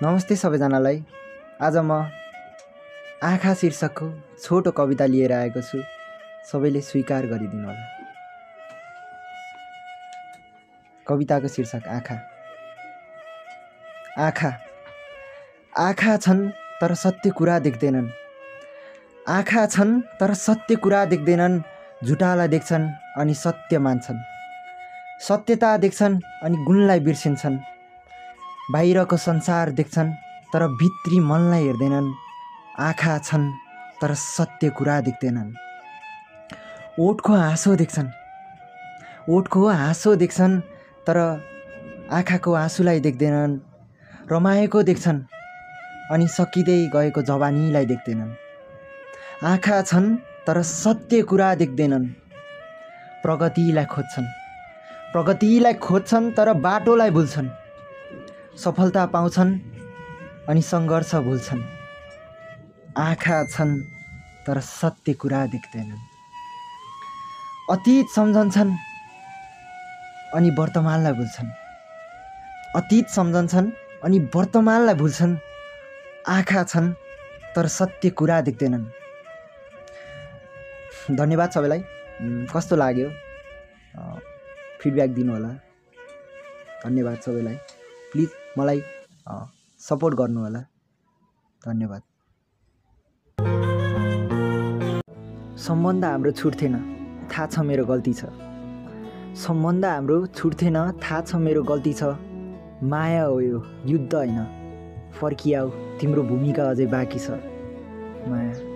नमस्ते सबैजनालाई। आज म आँखा शीर्षकको छोटो कविता लिएर आएको छु। सबैले स्वीकार गरिदिनु होला। कविताको शीर्षक आँखा। आँखा आँखा छन् तर सत्य कुरा देख्दैनन्। आँखा छन् तर सत्य कुरा देख्दैनन्। झुटालाई देख्छन् अनि सत्य मान्छन्। सत्यता देख्छन् अनि गुणलाई बिर्सिन्छन्। बाहिरको संसार देख्छन् तर भित्री मनलाई हेर्दैनन्। आँखा छन् तर सत्य कुरा देख्दैनन्। ओठको हाँसो देख्छन्, ओठको हाँसो देख्छन् तर आँखाको आँसुलाई देख्दैनन्। रमाएको देख्छन् अनि सकिँदै गएको जवानीलाई देख्दैनन्। आँखा छन् तर सत्य कुरा देख्दैनन्। प्रगतिलाई खोज्छन्, प्रगतिलाई खोज्छन् तर बाटोलाई भुल्छन्। सफलता पाउँछन् अनि सङ्घर्ष भुल्छन्। आँखा छन् तर सत्य कुरा देख्दैनन्। अतीत सम्झन्छन् अनि वर्तमानलाई भुल्छन्। अतीत सम्झन्छन् अनि वर्तमानलाई भुल्छन्। आँखा छन् तर सत्य कुरा देख्दैनन्। धन्यवाद सबैलाई। कस्तो लाग्यो फिडब्याक दिनु होला। धन्यवाद सबैलाई। प्लिज मलाई सपोर्ट गर्नु होला। धन्यवाद। सम्बन्ध हाम्रो छुट्थेन, थाहा छ मेरो गल्ती छ। सम्बन्ध हाम्रो छुट्थेन, थाहा छ मेरो गल्ती छ। माया हो यो, युद्ध होइन। फर्किआऊ, तिम्रो भूमिका अझै बाँकी छ। माया।